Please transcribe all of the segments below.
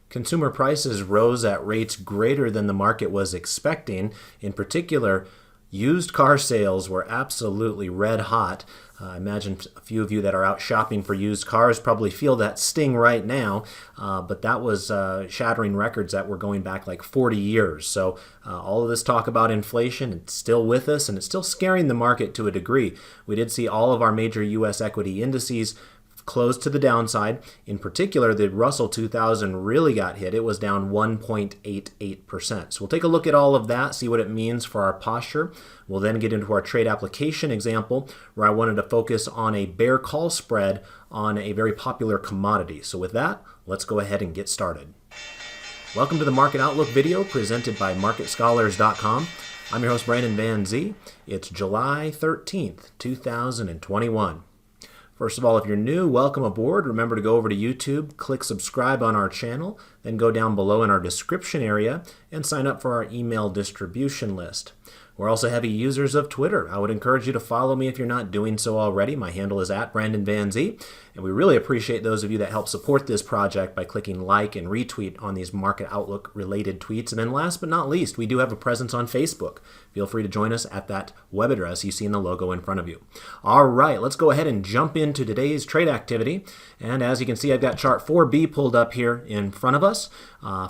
Consumer prices rose at rates greater than the market was expecting. In particular, used car sales were absolutely red hot. I imagine a few of you that are out shopping for used cars probably feel that sting right now, but that was shattering records that were going back like 40 years. So all of this talk about inflation, it's still with us, and it's still scaring the market to a degree. We did see all of our major U.S. equity indices closed to the downside. In particular, the Russell 2000 really got hit. It was down 1.88%. So we'll take a look at all of that, see what it means for our posture. We'll then get into our trade application example, where I wanted to focus on a bear call spread on a very popular commodity. So with that, let's go ahead and get started. Welcome to the Market Outlook video presented by MarketScholars.com. I'm your host, Brandon Van Zee. It's July 13th, 2021. First of all, if you're new, welcome aboard. Remember to go over to YouTube, click subscribe on our channel, then go down below in our description area and sign up for our email distribution list. We're also heavy users of Twitter. I would encourage you to follow me if you're not doing so already. My handle is @BrandonVanZ, and we really appreciate those of you that help support this project by clicking like and retweet on these Market Outlook related tweets. And then last but not least, we do have a presence on Facebook. Feel free to join us at that web address you see in the logo in front of you. All right, let's go ahead and jump into today's trade activity. And as you can see, I've got chart 4B pulled up here in front of us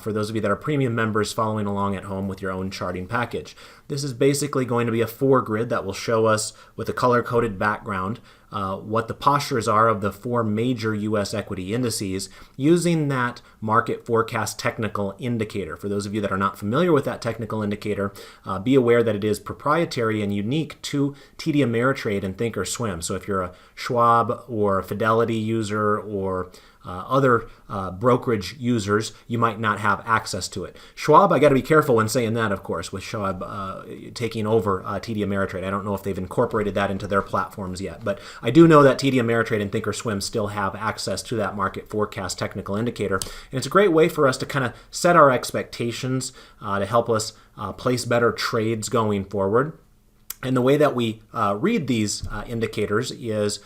for those of you that are premium members following along at home with your own charting package. This is basically going to be a 4-grid that will show us with a color-coded background what the postures are of the 4 major U.S. equity indices using that market forecast technical indicator. For those of you that are not familiar with that technical indicator, be aware that it is proprietary and unique to TD Ameritrade and Thinkorswim. So if you're a Schwab or a Fidelity user or other brokerage users, you might not have access to it. Schwab, I got to be careful when saying that, of course, with Schwab taking over TD Ameritrade. I don't know if they've incorporated that into their platforms yet, but I do know that TD Ameritrade and Thinkorswim still have access to that market forecast technical indicator, and it's a great way for us to kind of set our expectations to help us place better trades going forward. And the way that we read these indicators is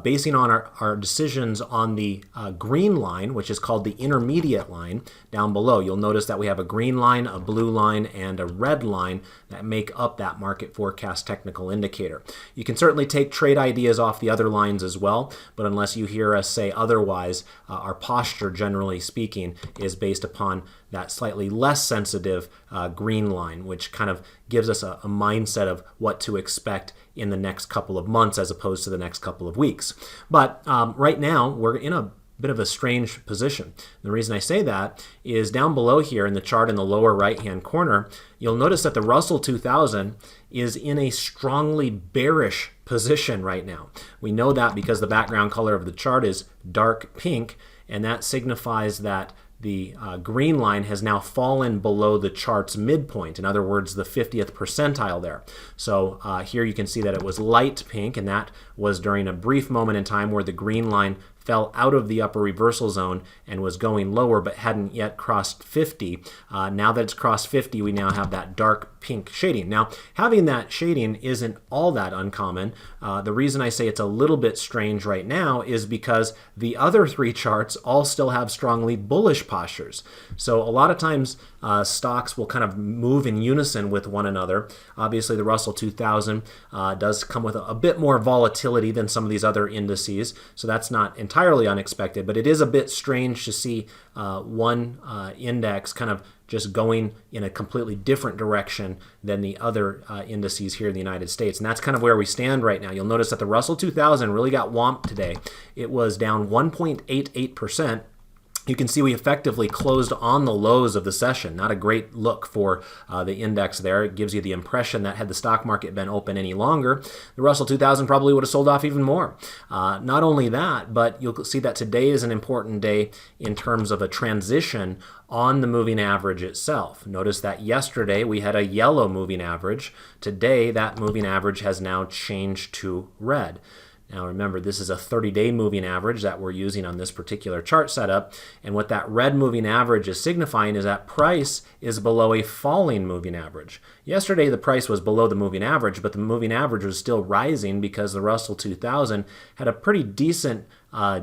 basing on our decisions on the green line, which is called the intermediate line down below. You'll notice that we have a green line, a blue line, and a red line that make up that market forecast technical indicator. You can certainly take trade ideas off the other lines as well, but unless you hear us say otherwise, our posture, generally speaking, is based upon that slightly less sensitive green line, which kind of gives us a mindset of what to expect in the next couple of months as opposed to the next couple of weeks. But right now, we're in a bit of a strange position. The reason I say that is down below here in the chart in the lower right-hand corner, you'll notice that the Russell 2000 is in a strongly bearish position right now. We know that because the background color of the chart is dark pink, and that signifies that the green line has now fallen below the chart's midpoint. In other words, the 50th percentile there. So here you can see that it was light pink, and that was during a brief moment in time where the green line fell out of the upper reversal zone and was going lower but hadn't yet crossed 50. Now that it's crossed 50, we now have that dark pink shading. Now, having that shading isn't all that uncommon. The reason I say it's a little bit strange right now is because the other 3 charts all still have strongly bullish postures. So a lot of times stocks will kind of move in unison with one another. Obviously, the Russell 2000 does come with a bit more volatility than some of these other indices, so that's not entirely unexpected, but it is a bit strange to see one index kind of just going in a completely different direction than the other indices here in the United States. And that's kind of where we stand right now. You'll notice that the Russell 2000 really got whomped today. It was down 1.88%. You can see we effectively closed on the lows of the session. Not a great look for the index there. It gives you the impression that had the stock market been open any longer, the Russell 2000 probably would have sold off even more. Not only that, but you'll see that today is an important day in terms of a transition on the moving average itself. Notice that yesterday we had a yellow moving average. Today that moving average has now changed to red. Now remember, this is a 30-day moving average that we're using on this particular chart setup, and what that red moving average is signifying is that price is below a falling moving average. Yesterday the price was below the moving average, but the moving average was still rising because the Russell 2000 had a pretty decent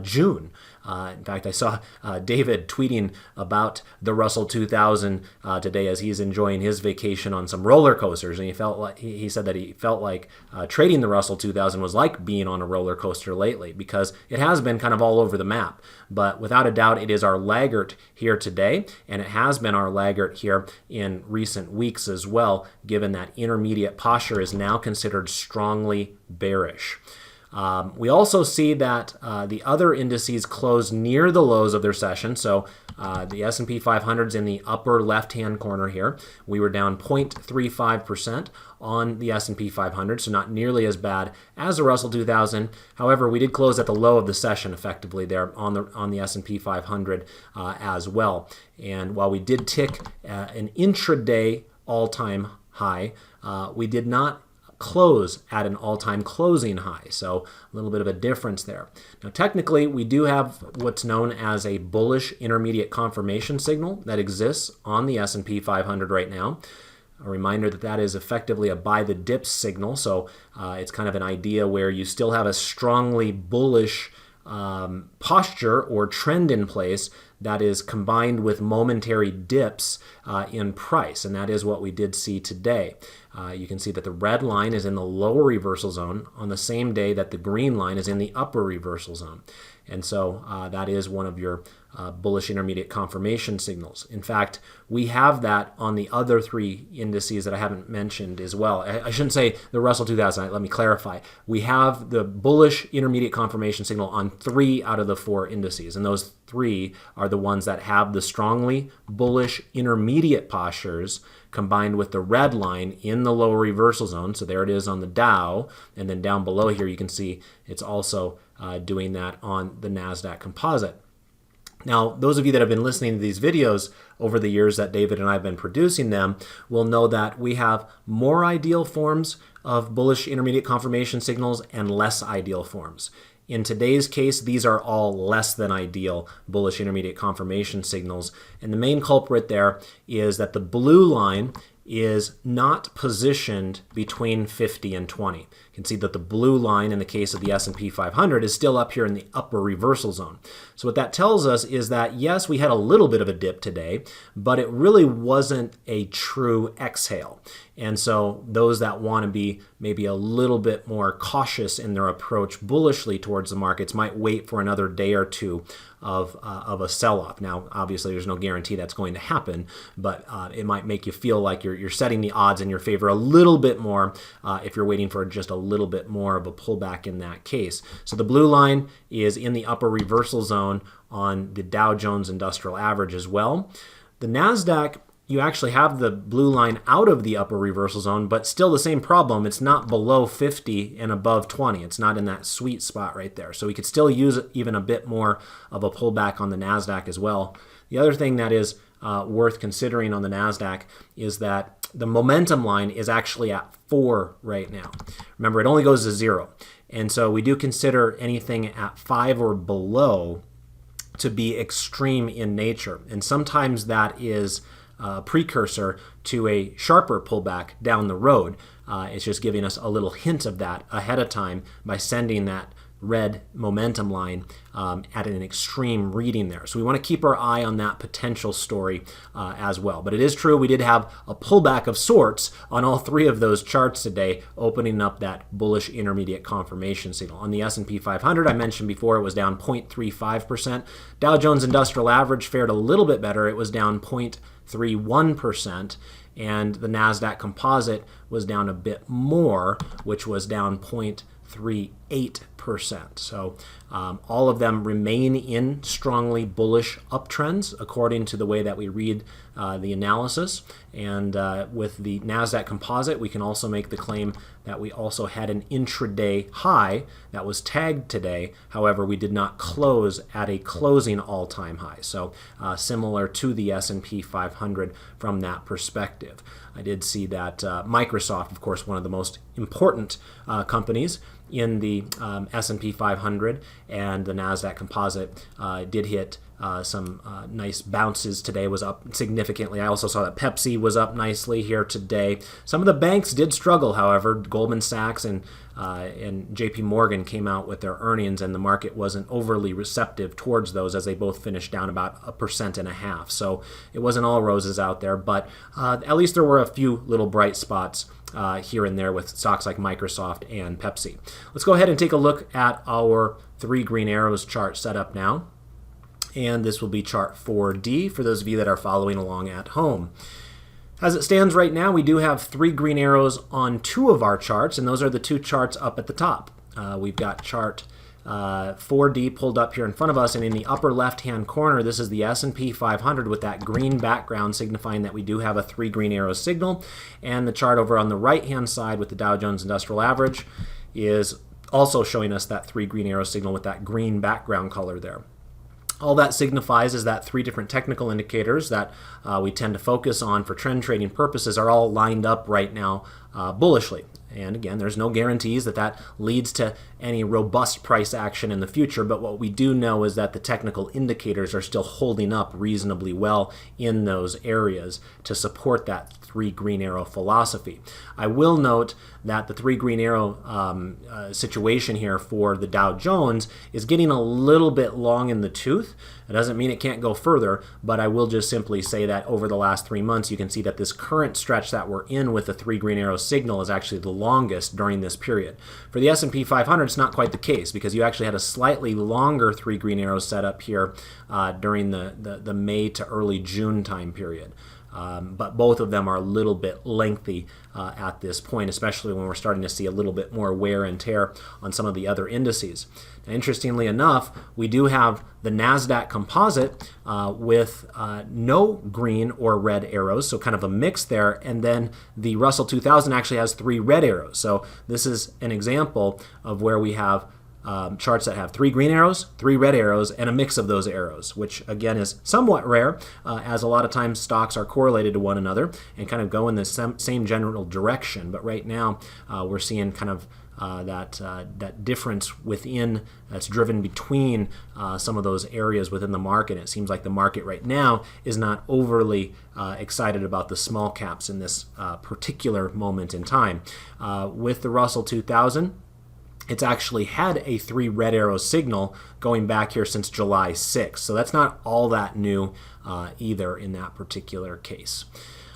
June. In fact, I saw David tweeting about the Russell 2000 today as he's enjoying his vacation on some roller coasters, and he said that he felt like trading the Russell 2000 was like being on a roller coaster lately, because it has been kind of all over the map. But without a doubt, it is our laggard here today, and it has been our laggard here in recent weeks as well, given that intermediate posture is now considered strongly bearish. We also see that the other indices close near the lows of their session. So the S&P 500 is in the upper left-hand corner here. We were down 0.35% on the S&P 500, so not nearly as bad as the Russell 2000. However, we did close at the low of the session effectively there on the S&P 500 as well. And while we did tick an intraday all-time high, we did not close at an all-time closing high, so a little bit of a difference there. Now technically we do have what's known as a bullish intermediate confirmation signal that exists on the S&P 500 right now. A reminder that that is effectively a buy the dips signal, so it's kind of an idea where you still have a strongly bullish posture or trend in place that is combined with momentary dips in price, and that is what we did see today. You can see that the red line is in the lower reversal zone on the same day that the green line is in the upper reversal zone. And so that is one of your bullish intermediate confirmation signals. In fact, we have that on the other three indices that I haven't mentioned as well. I shouldn't say the Russell 2000, let me clarify. We have the bullish intermediate confirmation signal on 3 out of the 4 indices, and those 3 are the ones that have the strongly bullish intermediate postures combined with the red line in the lower reversal zone. So there it is on the Dow, and then down below here you can see it's also doing that on the NASDAQ composite. Now, those of you that have been listening to these videos over the years that David and I have been producing them will know that we have more ideal forms of bullish intermediate confirmation signals and less ideal forms. In today's case, these are all less than ideal bullish intermediate confirmation signals. And the main culprit there is that the blue line is not positioned between 50 and 20. You can see that the blue line in the case of the S&P 500 is still up here in the upper reversal zone. So what that tells us is that, yes, we had a little bit of a dip today, but it really wasn't a true exhale. And so those that want to be maybe a little bit more cautious in their approach bullishly towards the markets might wait for another day or two of a sell-off. Now, obviously, there's no guarantee that's going to happen, but it might make you feel like you're setting the odds in your favor a little bit more if you're waiting for just a little bit more of a pullback in that case. So the blue line is in the upper reversal zone on the Dow Jones Industrial Average as well. The NASDAQ, you actually have the blue line out of the upper reversal zone, but still the same problem. It's not below 50 and above 20. It's not in that sweet spot right there. So we could still use even a bit more of a pullback on the NASDAQ as well. The other thing that is worth considering on the NASDAQ is that the momentum line is actually at 4 right now. Remember, it only goes to 0. And so we do consider anything at 5 or below to be extreme in nature. And sometimes that is a precursor to a sharper pullback down the road. It's just giving us a little hint of that ahead of time by sending that red momentum line at an extreme reading there. So we want to keep our eye on that potential story as well. But it is true we did have a pullback of sorts on all 3 of those charts today, opening up that bullish intermediate confirmation signal. On the S&P 500, I mentioned before, it was down 0.35%. Dow Jones Industrial Average fared a little bit better. It was down 0.31%. And the NASDAQ composite was down a bit more, which was down 0.38%. So all of them remain in strongly bullish uptrends according to the way that we read the analysis. And with the NASDAQ composite, we can also make the claim that we also had an intraday high that was tagged today. However, we did not close at a closing all-time high. So similar to the S&P 500 from that perspective. I did see that Microsoft, of course, one of the most important companies in the S&P 500 and the NASDAQ composite did hit some nice bounces today, was up significantly. I also saw that Pepsi was up nicely here today. Some of the banks did struggle, however. Goldman Sachs and JP Morgan came out with their earnings, and the market wasn't overly receptive towards those, as they both finished down about 1.5%. So it wasn't all roses out there, but at least there were a few little bright spots here and there with stocks like Microsoft and Pepsi. Let's go ahead and take a look at our 3 green arrows chart set up now. And this will be chart 4D for those of you that are following along at home. As it stands right now, we do have 3 green arrows on 2 of our charts, and those are the 2 charts up at the top. We've got chart 4D pulled up here in front of us, and in the upper left-hand corner, this is the S&P 500 with that green background signifying that we do have a 3 green arrow signal. And the chart over on the right-hand side with the Dow Jones Industrial Average is also showing us that 3 green arrow signal with that green background color there. All that signifies is that 3 different technical indicators that we tend to focus on for trend trading purposes are all lined up right now bullishly. And again, there's no guarantees that that leads to any robust price action in the future, but what we do know is that the technical indicators are still holding up reasonably well in those areas to support that 3 green arrow philosophy. I will note that the 3 green arrow situation here for the Dow Jones is getting a little bit long in the tooth. It doesn't mean it can't go further, but I will just simply say that over the last 3 months, you can see that this current stretch that we're in with the 3 green arrow signal is actually the longest during this period. For the S&P 500, it's not quite the case because you actually had a slightly longer 3 green arrows set up here during the May to early June time period. But both of them are a little bit lengthy at this point, especially when we're starting to see a little bit more wear and tear on some of the other indices. Now, interestingly enough, we do have the NASDAQ composite with no green or red arrows, so kind of a mix there, and then the Russell 2000 actually has 3 red arrows. So this is an example of where we have charts that have 3 green arrows, 3 red arrows, and a mix of those arrows, which again is somewhat rare, as a lot of times stocks are correlated to one another and kind of go in the same general direction. But right now we're seeing kind of that difference within that's driven between some of those areas within the market. It seems like the market right now is not overly excited about the small caps in this particular moment in time. With the Russell 2000, it's actually had a 3 red arrow signal going back here since July 6th. So that's not all that new either in that particular case.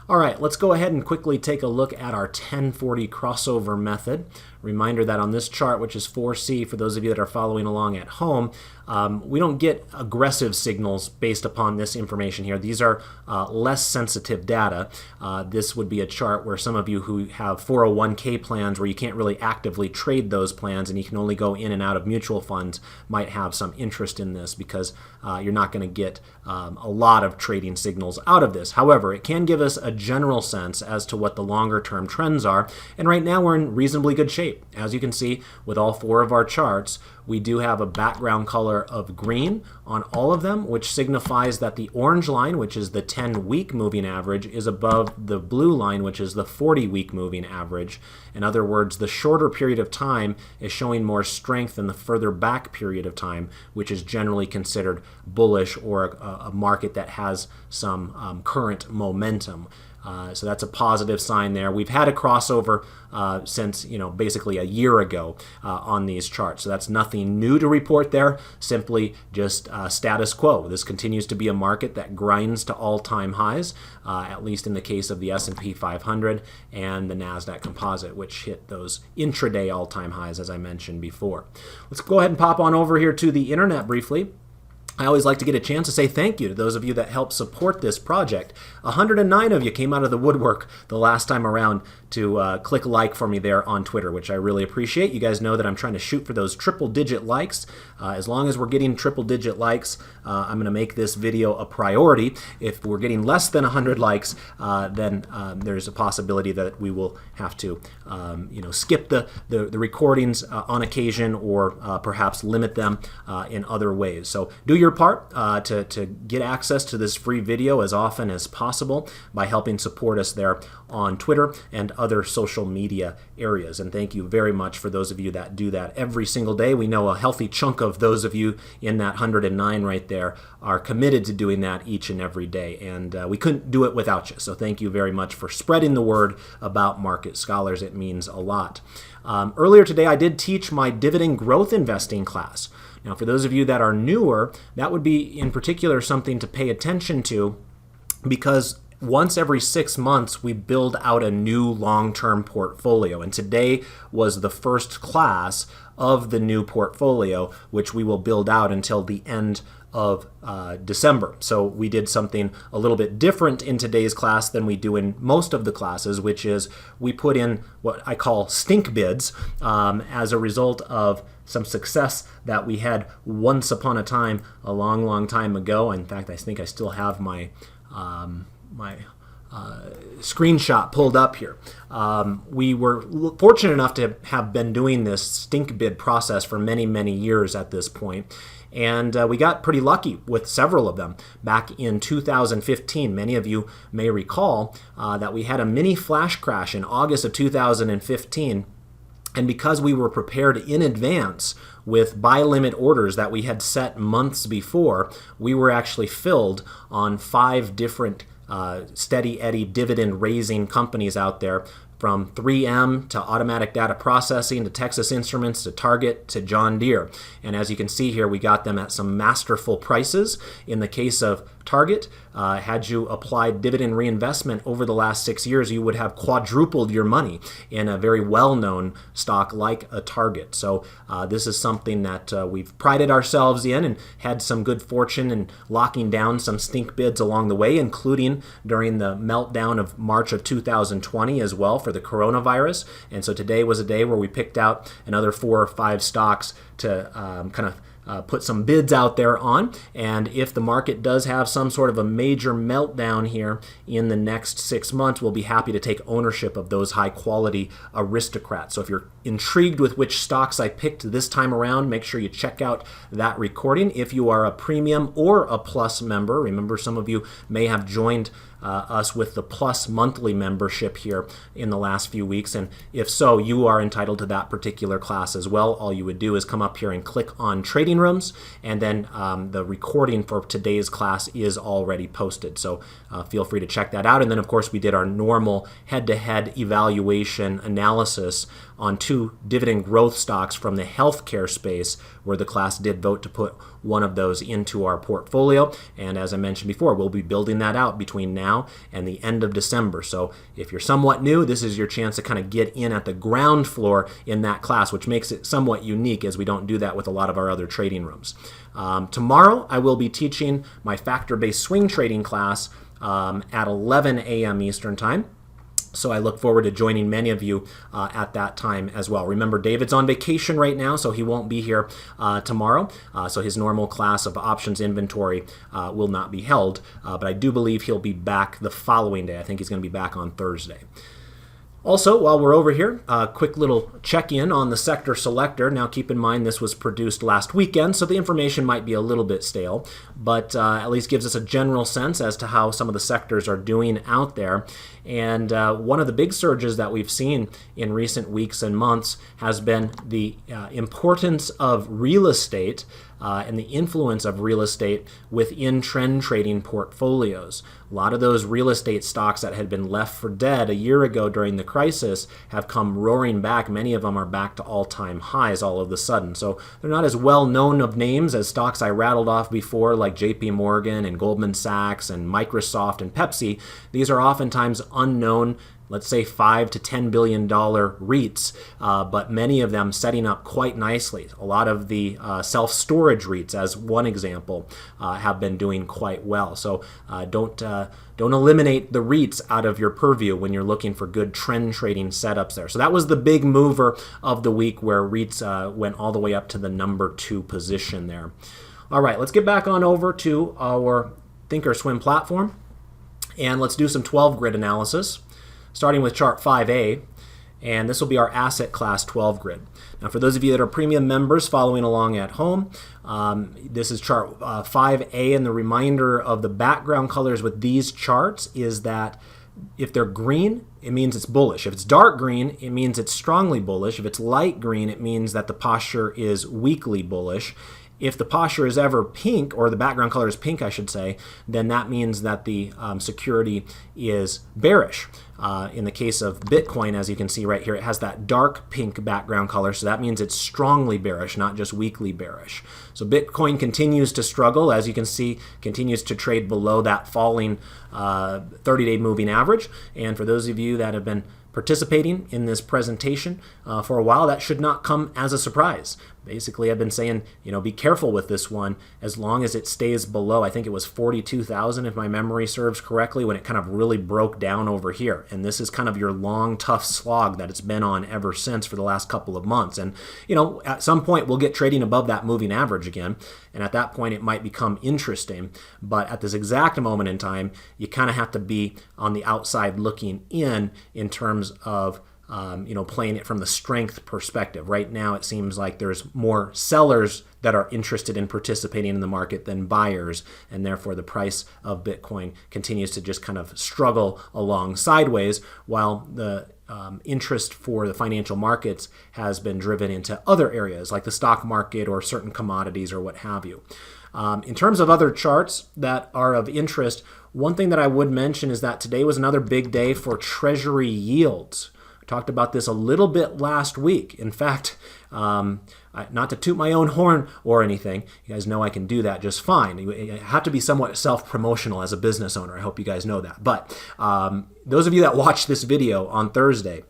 All right, let's go ahead and quickly take a look at our 1040 crossover method. Reminder that on this chart, which is 4C, for those of you that are following along at home, we don't get aggressive signals based upon this information here. These are less sensitive data. This would be a chart where some of you who have 401k plans where you can't really actively trade those plans and you can only go in and out of mutual funds might have some interest in this because you're not going to get a lot of trading signals out of this. However, it can give us a general sense as to what the longer term trends are, and right now we're in reasonably good shape. As you can see with all 4 of our charts, we do have a background color of green on all of them, which signifies that the orange line, which is the 10-week moving average, is above the blue line, which is the 40-week moving average. In other words, the shorter period of time is showing more strength than the further back period of time, which is generally considered bullish or a market that has some current momentum. So that's a positive sign there. We've had a crossover since basically a year ago on these charts. So that's nothing new to report there, simply just status quo. This continues to be a market that grinds to all-time highs, at least in the case of the S&P 500 and the NASDAQ composite, which hit those intraday all-time highs, as I mentioned before. Let's go ahead and pop on over here to the internet briefly. I always like to get a chance to say thank you to those of you that help support this project. 109 of you came out of the woodwork the last time around to click like for me there on Twitter, which I really appreciate. You guys know that I'm trying to shoot for those triple-digit likes. As long as we're getting triple-digit likes, I'm going to make this video a priority. If we're getting less than 100 likes, then there's a possibility that we will have to skip the recordings on occasion or perhaps limit them in other ways. So do your your part to get access to this free video as often as possible by helping support us there on Twitter and other social media areas. And thank you very much for those of you that do that every single day. We know a healthy chunk of those of you in that 109 right there are committed to doing that each and every day. And we couldn't do it without you. So thank you very much for spreading the word about Market Scholars. It means a lot. Earlier today, I did teach my dividend growth investing class. Now, for those of you that are newer, that would be in particular something to pay attention to, because once every 6 months, we build out a new long-term portfolio. And today was the first class of the new portfolio, which we will build out until the end of December. So we did something a little bit different in today's class than we do in most of the classes, which is we put in what I call stink bids as a result of some success that we had once upon a time, a long, long time ago. In fact, I think I still have my screenshot pulled up here. We were fortunate enough to have been doing this stink bid process for many, many years at this point. And we got pretty lucky with several of them. Back in 2015, many of you may recall that we had a mini flash crash in August of 2015. And because we were prepared in advance with buy limit orders that we had set months before, we were actually filled on 5 different steady Eddie dividend raising companies out there, from 3M to Automatic Data Processing to Texas Instruments to Target to John Deere. And as you can see here, we got them at some masterful prices. In the case of Target, had you applied dividend reinvestment over the last 6 years, you would have quadrupled your money in a very well-known stock like a Target. So this is something that we've prided ourselves in and had some good fortune in locking down some stink bids along the way, including during the meltdown of March of 2020 as well for the coronavirus. And so today was a day where we picked out another 4 or 5 stocks to kind of put some bids out there on. And if the market does have some sort of a major meltdown here in the next 6 months, we'll be happy to take ownership of those high quality aristocrats. So if you're intrigued with which stocks I picked this time around, make sure you check out that recording. If you are a premium or a plus member, remember some of you may have joined us with the plus monthly membership here in the last few weeks, and if so, you are entitled to that particular class as well. All you would do is come up here and click on Trading Rooms, and then the recording for today's class is already posted, so feel free to check that out. And then of course we did our normal head-to-head evaluation analysis on 2 dividend growth stocks from the healthcare space, where the class did vote to put one of those into our portfolio. And as I mentioned before, we'll be building that out between now and the end of December. So if you're somewhat new, this is your chance to kind of get in at the ground floor in that class, which makes it somewhat unique, as we don't do that with a lot of our other trading rooms. Tomorrow, I will be teaching my factor-based swing trading class at 11 a.m. Eastern Time. So I look forward to joining many of you at that time as well. Remember, David's on vacation right now, so he won't be here tomorrow. So his normal class of options inventory will not be held. But I do believe he'll be back the following day. I think he's going to be back on Thursday. Also, while we're over here, a quick little check-in on the sector selector. Now, keep in mind this was produced last weekend, so the information might be a little bit stale, but at least gives us a general sense as to how some of the sectors are doing out there. And one of the big surges that we've seen in recent weeks and months has been the importance of real estate and the influence of real estate within trend trading portfolios. A lot of those real estate stocks that had been left for dead a year ago during the crisis have come roaring back. Many of them are back to all-time highs all of a sudden. So they're not as well known of names as stocks I rattled off before, like JP Morgan and Goldman Sachs and Microsoft and Pepsi. These are oftentimes unknown, let's say $5 to $10 billion REITs, but many of them setting up quite nicely. A lot of the self-storage REITs, as one example, have been doing quite well. So don't eliminate the REITs out of your purview when you're looking for good trend trading setups there. So that was the big mover of the week, where REITs went all the way up to the number 2 position there. All right, let's get back on over to our Thinkorswim platform, and let's do some 12 grid analysis, starting with chart 5A. and this will be our asset class 12 grid. Now for those of you that are premium members following along at home, this is chart 5A, and the reminder of the background colors with these charts is that if they're green, it means it's bullish. If it's dark green, it means it's strongly bullish. If it's light green, it means that the posture is weakly bullish. If the posture is ever pink, or the background color is pink, I should say, then that means that the security is bearish. In the case of Bitcoin, as you can see right here, it has that dark pink background color, so that means it's strongly bearish, not just weakly bearish. So Bitcoin continues to struggle, as you can see, continues to trade below that falling 30-day moving average. And for those of you that have been participating in this presentation for a while, that should not come as a surprise. Basically, I've been saying, be careful with this one as long as it stays below. I think it was 42,000 if my memory serves correctly when it kind of really broke down over here. And this is kind of your long, tough slog that it's been on ever since for the last couple of months. And, at some point we'll get trading above that moving average again. And at that point it might become interesting. But at this exact moment in time, you kind of have to be on the outside looking in terms of playing it from the strength perspective. Right now, it seems like there's more sellers that are interested in participating in the market than buyers, and therefore the price of Bitcoin continues to just kind of struggle along sideways, while the interest for the financial markets has been driven into other areas like the stock market or certain commodities or what have you. In terms of other charts that are of interest, one thing that I would mention is that today was another big day for Treasury yields. Talked about this a little bit last week. In fact, not to toot my own horn or anything, you guys know I can do that just fine. You have to be somewhat self-promotional as a business owner. I hope you guys know that. But those of you that watched this video on Thursday,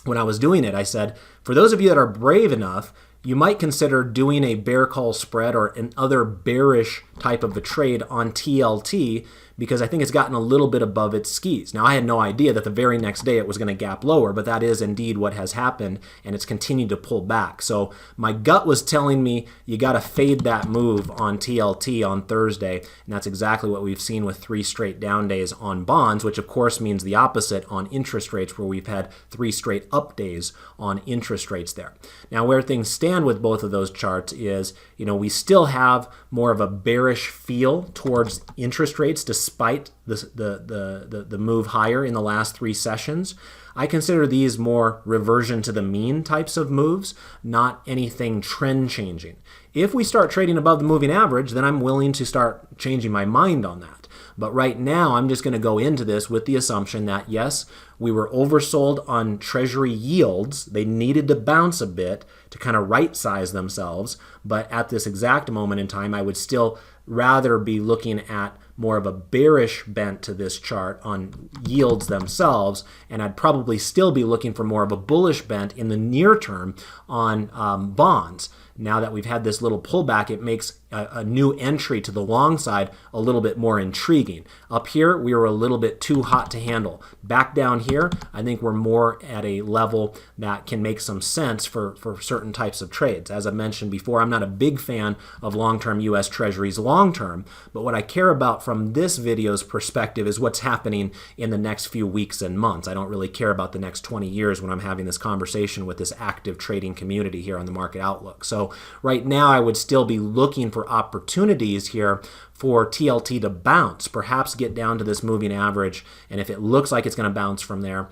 when I was doing it, I said, for those of you that are brave enough, you might consider doing a bear call spread or an other bearish type of a trade on TLT, because I think it's gotten a little bit above its skis. Now, I had no idea that the very next day it was going to gap lower, but that is indeed what has happened, and it's continued to pull back. So my gut was telling me you got to fade that move on TLT on Thursday, and that's exactly what we've seen with 3 straight down days on bonds, which of course means the opposite on interest rates, where we've had 3 straight up days on interest rates there. Now, where things stand with both of those charts is, we still have more of a bearish feel towards interest rates despite the move higher in the last 3 sessions. I consider these more reversion to the mean types of moves, not anything trend changing. If we start trading above the moving average, then I'm willing to start changing my mind on that. But right now, I'm just going to go into this with the assumption that, yes, we were oversold on Treasury yields. They needed to bounce a bit to kind of right-size themselves. But at this exact moment in time, I would still rather be looking at more of a bearish bent to this chart on yields themselves, and I'd probably still be looking for more of a bullish bent in the near term on bonds. Now that we've had this little pullback, it makes a new entry to the long side a little bit more intriguing. Up here, we were a little bit too hot to handle. Back down here, I think we're more at a level that can make some sense for certain types of trades. As I mentioned before, I'm not a big fan of long-term U.S. Treasuries long-term, but what I care about from this video's perspective is what's happening in the next few weeks and months. I don't really care about the next 20 years when I'm having this conversation with this active trading community here on the Market Outlook. So right now, I would still be looking for opportunities here for TLT to bounce, perhaps get down to this moving average, and if it looks like it's going to bounce from there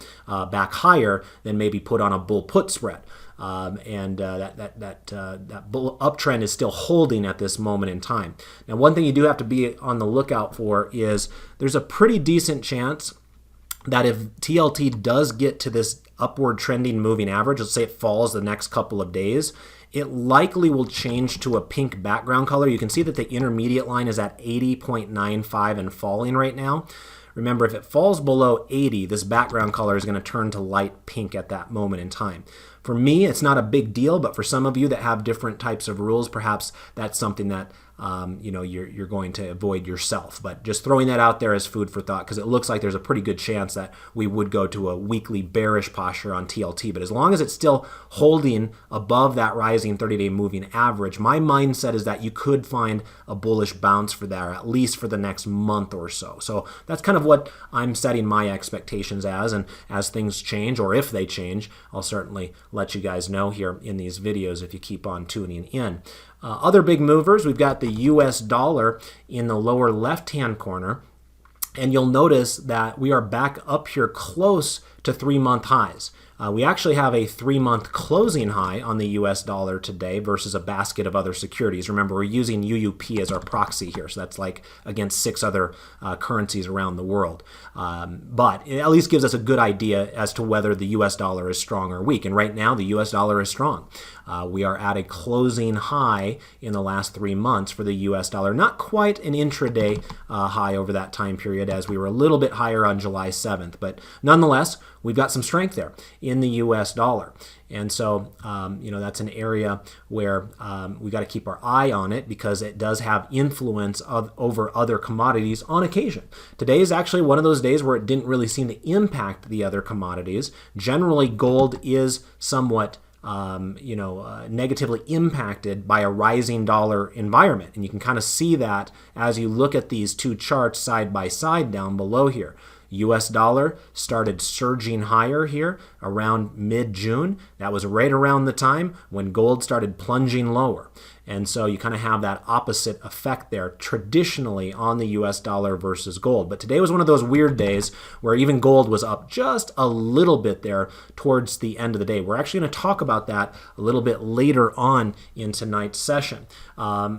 back higher, then maybe put on a bull put spread. That bull uptrend is still holding at this moment in time. Now, one thing you do have to be on the lookout for is there's a pretty decent chance that if TLT does get to this upward trending moving average, let's say it falls the next couple of days, it likely will change to a pink background color. You can see that the intermediate line is at 80.95 and falling right now. Remember, if it falls below 80, this background color is going to turn to light pink at that moment in time. For me, it's not a big deal, but for some of you that have different types of rules, perhaps that's something that you're going to avoid yourself. But just throwing that out there as food for thought, because it looks like there's a pretty good chance that we would go to a weekly bearish posture on TLT. But as long as it's still holding above that rising 30-day moving average, my mindset is that you could find a bullish bounce for that, or at least for the next month or so. So that's kind of what I'm setting my expectations as, and as things change, or if they change, I'll certainly let you guys know here in these videos if you keep on tuning in. Other big movers, we've got the US dollar in the lower left-hand corner, and you'll notice that we are back up here close to 3-month highs. We actually have a 3-month closing high on the US dollar today versus a basket of other securities. Remember, we're using UUP as our proxy here, so that's like against 6 other currencies around the world. But it at least gives us a good idea as to whether the US dollar is strong or weak. And right now, the US dollar is strong. We are at a closing high in the last 3 months for the US dollar. Not quite an intraday high over that time period, as we were a little bit higher on July 7th. But nonetheless, we've got some strength there in the US dollar. And so, that's an area where we got to keep our eye on it, because it does have influence over other commodities on occasion. Today is actually one of those days where it didn't really seem to impact the other commodities. Generally, gold is somewhat negatively impacted by a rising dollar environment. And you can kind of see that as you look at these two charts side by side down below here. US dollar started surging higher here around mid-June. That was right around the time when gold started plunging lower. And so you kind of have that opposite effect there traditionally on the US dollar versus gold. But today was one of those weird days where even gold was up just a little bit there towards the end of the day. We're actually going to talk about that a little bit later on in tonight's session.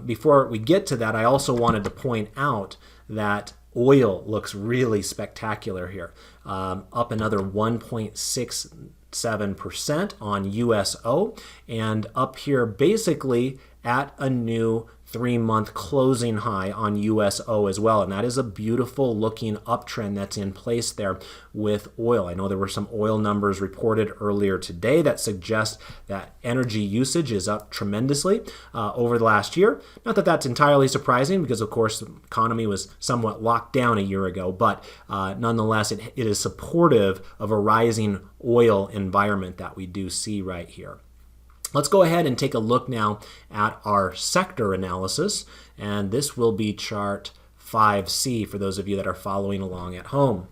Before we get to that, I also wanted to point out that oil looks really spectacular here, up another 1.67% on USO, and up here basically at a new 3-month closing high on USO as well. And that is a beautiful looking uptrend that's in place there with oil. I know there were some oil numbers reported earlier today that suggest that energy usage is up tremendously over the last year. Not that that's entirely surprising, because of course the economy was somewhat locked down a year ago, but nonetheless it is supportive of a rising oil environment that we do see right here. Let's go ahead and take a look now at our sector analysis, and this will be chart 5C for those of you that are following along at home.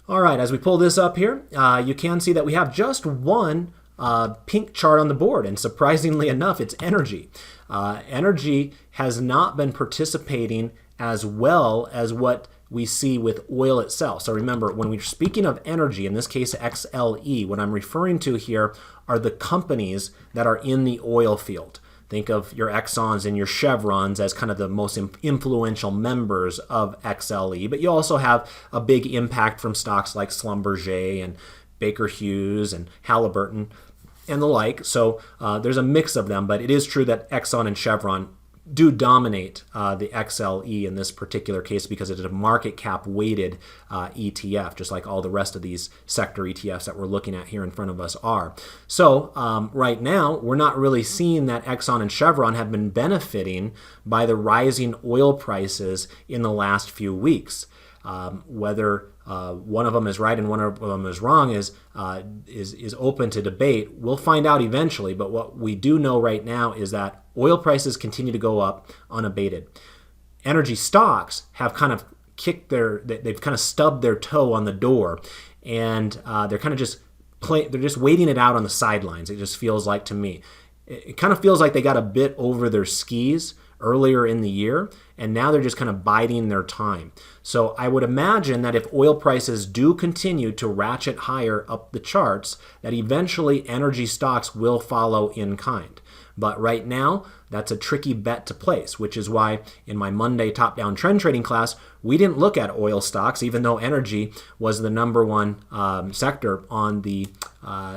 All right, as we pull this up here, you can see that we have just one pink chart on the board, and surprisingly enough, it's energy. Energy has not been participating as well as what we see with oil itself. So remember, when we're speaking of energy, in this case XLE, what I'm referring to here are the companies that are in the oil field. Think of your Exxons and your Chevrons as kind of the most influential members of XLE, but you also have a big impact from stocks like Schlumberger and Baker Hughes and Halliburton and the like. So there's a mix of them, but it is true that Exxon and Chevron do dominate the XLE in this particular case, because it is a market cap weighted ETF, just like all the rest of these sector ETFs that we're looking at here in front of us are. So right now, we're not really seeing that Exxon and Chevron have been benefiting by the rising oil prices in the last few weeks. Whether one of them is right and one of them is wrong is open to debate. We'll find out eventually, but what we do know right now is that oil prices continue to go up unabated. Energy stocks have kind of they've kind of stubbed their toe on the door, and they're kind of they're just waiting it out on the sidelines. It just feels like to me. It kind of feels like they got a bit over their skis earlier in the year, and now they're just kind of biding their time. So I would imagine that if oil prices do continue to ratchet higher up the charts, that eventually energy stocks will follow in kind. But right now, that's a tricky bet to place, which is why in my Monday top-down trend trading class, we didn't look at oil stocks, even though energy was the number one sector on the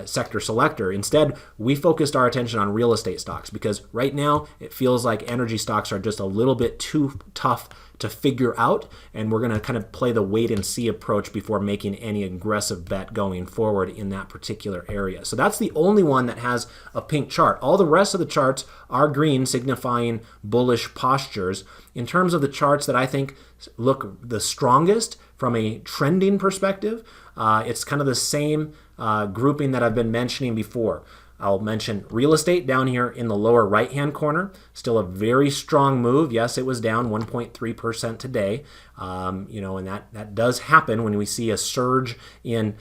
sector selector. Instead, we focused our attention on real estate stocks, because right now it feels like energy stocks are just a little bit too tough to figure out, and we're going to kind of play the wait and see approach before making any aggressive bet going forward in that particular area. So that's the only one that has a pink chart. All the rest of the charts are green, signifying bullish postures. In terms of the charts that I think look the strongest from a trending perspective, it's kind of the same grouping that I've been mentioning before. I'll mention real estate down here in the lower right-hand corner. Still a very strong move. Yes, it was down 1.3% today. And that does happen when we see a surge in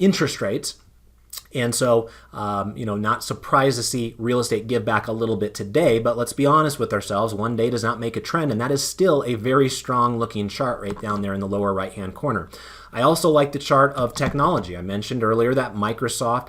interest rates. And so, not surprised to see real estate give back a little bit today, but let's be honest with ourselves, one day does not make a trend, and that is still a very strong looking chart right down there in the lower right-hand corner. I also like the chart of technology. I mentioned earlier that Microsoft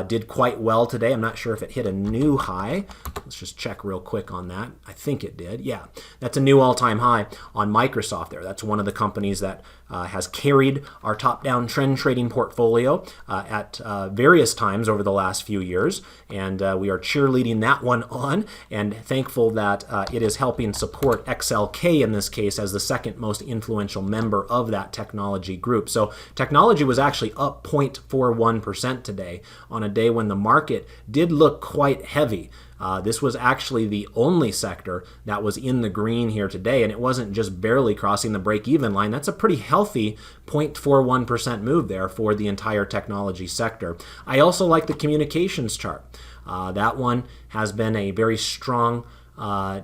did quite well today. I'm not sure if it hit a new high. Let's just check real quick on that. I think it did. Yeah, that's a new all-time high on Microsoft there. That's one of the companies that has carried our top-down trend trading portfolio at various times over the last few years, and we are cheerleading that one on and thankful that it is helping support XLK in this case as the second most influential member of that technology group. So technology was actually up 0.41% today on a day when the market did look quite heavy. This was actually the only sector that was in the green here today, and it wasn't just barely crossing the break-even line. That's a pretty healthy 0.41% move there for the entire technology sector. I also like the communications chart. That one has been a very strong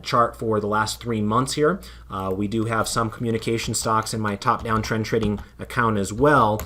chart for the last 3 months here. We do have some communication stocks in my top-down trend trading account as well.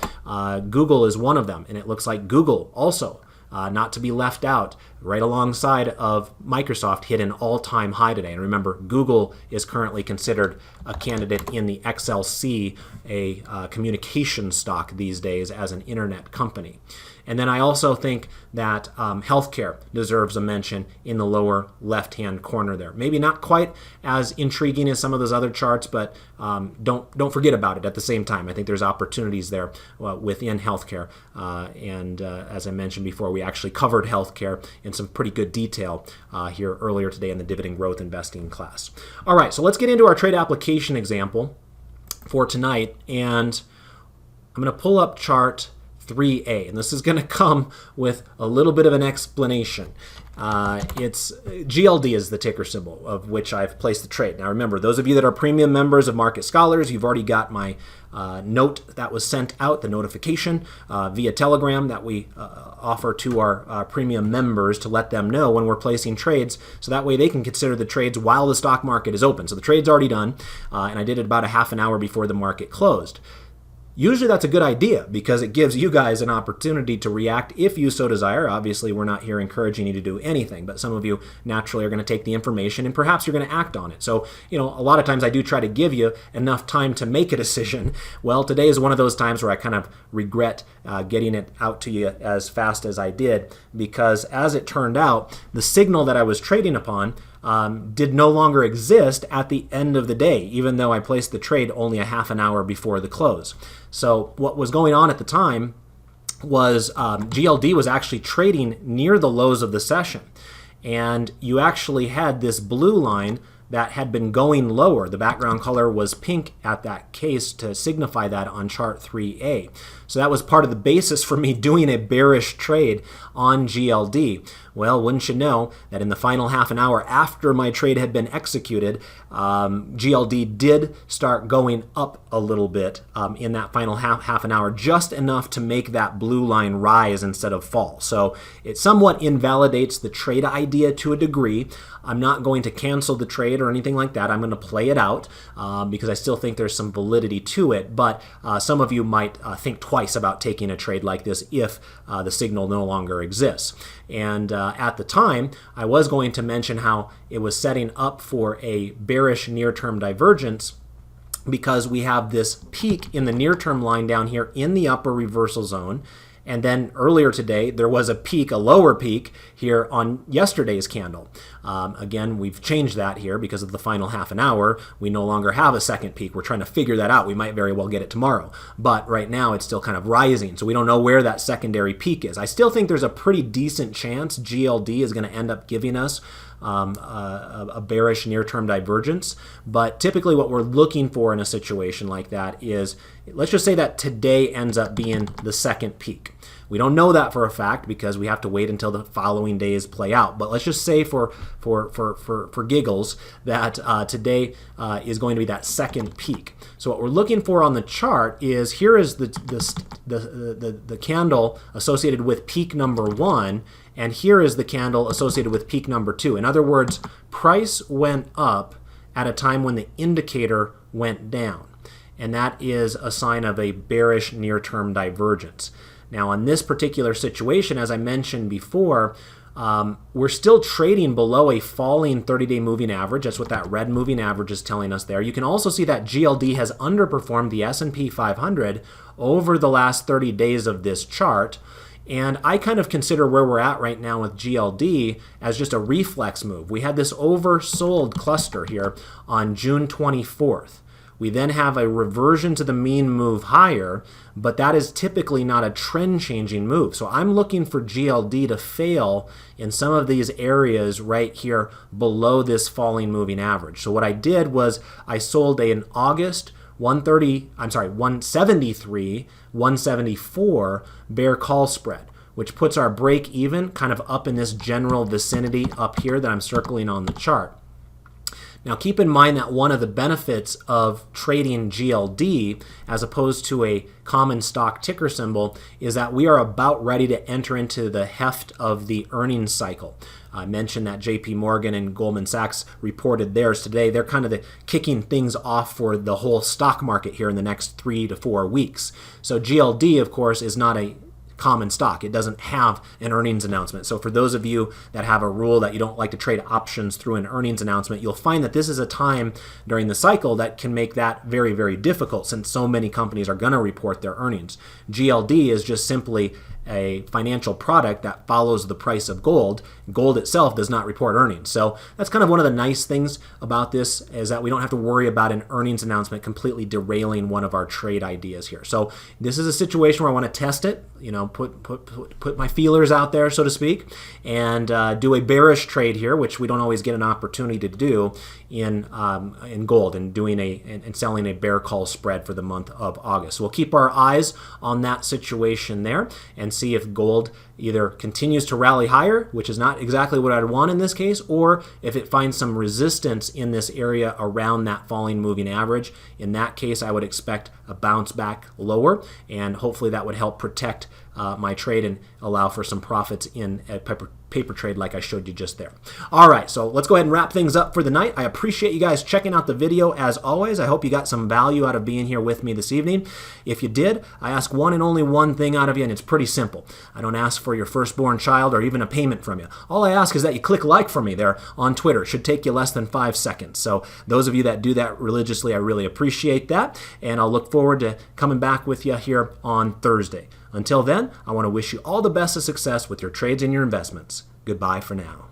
Google is one of them, and it looks like Google also, not to be left out, right alongside of Microsoft, hit an all-time high today. And remember, Google is currently considered a candidate in the XLC, a communication stock these days as an internet company. And then I also think that healthcare deserves a mention in the lower left-hand corner there. Maybe not quite as intriguing as some of those other charts, but don't forget about it at the same time. I think there's opportunities there within healthcare. As I mentioned before, we actually covered healthcare in some pretty good detail here earlier today in the dividend growth investing class. All right, so let's get into our trade application example for tonight. And I'm going to pull up chart 3A, and this is going to come with a little bit of an explanation. It's GLD is the ticker symbol of which I've placed the trade. Now remember, those of you that are premium members of Market Scholars, you've already got my note that was sent out, the notification via Telegram that we offer to our premium members to let them know when we're placing trades, so that way they can consider the trades while the stock market is open. So the trade's already done, and I did it about a half an hour before the market closed. Usually that's a good idea because it gives you guys an opportunity to react if you so desire. Obviously, we're not here encouraging you to do anything, but some of you naturally are going to take the information and perhaps you're going to act on it. So, a lot of times I do try to give you enough time to make a decision. Well, today is one of those times where I kind of regret getting it out to you as fast as I did, because as it turned out, the signal that I was trading upon did no longer exist at the end of the day, even though I placed the trade only a half an hour before the close. So what was going on at the time was GLD was actually trading near the lows of the session. And you actually had this blue line that had been going lower. The background color was pink at that case to signify that on chart 3A. So that was part of the basis for me doing a bearish trade on GLD. Well, wouldn't you know that in the final half an hour after my trade had been executed, GLD did start going up a little bit in that final half an hour, just enough to make that blue line rise instead of fall. So it somewhat invalidates the trade idea to a degree. I'm not going to cancel the trade or anything like that. I'm going to play it out because I still think there's some validity to it. But some of you might think twice about taking a trade like this if the signal no longer exists. And at the time, I was going to mention how it was setting up for a bearish near-term divergence, because we have this peak in the near-term line down here in the upper reversal zone. And then earlier today, there was a peak, a lower peak here on yesterday's candle. Again, we've changed that here because of the final half an hour. We no longer have a second peak. We're trying to figure that out. We might very well get it tomorrow. But right now it's still kind of rising, so we don't know where that secondary peak is. I still think there's a pretty decent chance GLD is going to end up giving us a bearish near-term divergence. But typically what we're looking for in a situation like that is, let's just say that today ends up being the second peak. We don't know that for a fact because we have to wait until the following days play out. But let's just say for giggles that today is going to be that second peak. So what we're looking for on the chart is, here is the candle associated with peak number 1, and here is the candle associated with peak number 2. In other words, price went up at a time when the indicator went down, and that is a sign of a bearish near-term divergence. Now, in this particular situation, as I mentioned before, we're still trading below a falling 30-day moving average. That's what that red moving average is telling us there. You can also see that GLD has underperformed the S&P 500 over the last 30 days of this chart. And I kind of consider where we're at right now with GLD as just a reflex move. We had this oversold cluster here on June 24th. We then have a reversion to the mean move higher, but that is typically not a trend-changing move. So I'm looking for GLD to fail in some of these areas right here below this falling moving average. So what I did was I sold an August 173, 174 bear call spread, which puts our break even kind of up in this general vicinity up here that I'm circling on the chart. Now keep in mind that one of the benefits of trading GLD as opposed to a common stock ticker symbol is that we are about ready to enter into the heft of the earnings cycle. I mentioned that JP Morgan and Goldman Sachs reported theirs today. They're kind of kicking things off for the whole stock market here in the next 3 to 4 weeks. So GLD, of course, is not a common stock. It doesn't have an earnings announcement. So for those of you that have a rule that you don't like to trade options through an earnings announcement, you'll find that this is a time during the cycle that can make that very, very difficult since so many companies are going to report their earnings. GLD is just simply a financial product that follows the price of gold. Gold itself does not report earnings. So that's kind of one of the nice things about this, is that we don't have to worry about an earnings announcement completely derailing one of our trade ideas here. So this is a situation where I want to test it, put my feelers out there, so to speak, and do a bearish trade here, which we don't always get an opportunity to do in gold, and and selling a bear call spread for the month of August. So we'll keep our eyes on that situation there and see if gold either continues to rally higher, which is not exactly what I'd want in this case, or if it finds some resistance in this area around that falling moving average. In that case, I would expect a bounce back lower, and hopefully that would help protect my trade and allow for some profits in a paper trade like I showed you just there. All right, so let's go ahead and wrap things up for the night. I appreciate you guys checking out the video as always. I hope you got some value out of being here with me this evening. If you did, I ask one and only one thing out of you, and it's pretty simple. I don't ask for your firstborn child or even a payment from you. All I ask is that you click like for me there on Twitter. It should take you less than 5 seconds. So those of you that do that religiously, I really appreciate that, and I'll look forward to coming back with you here on Thursday. Until then, I want to wish you all the best of success with your trades and your investments. Goodbye for now.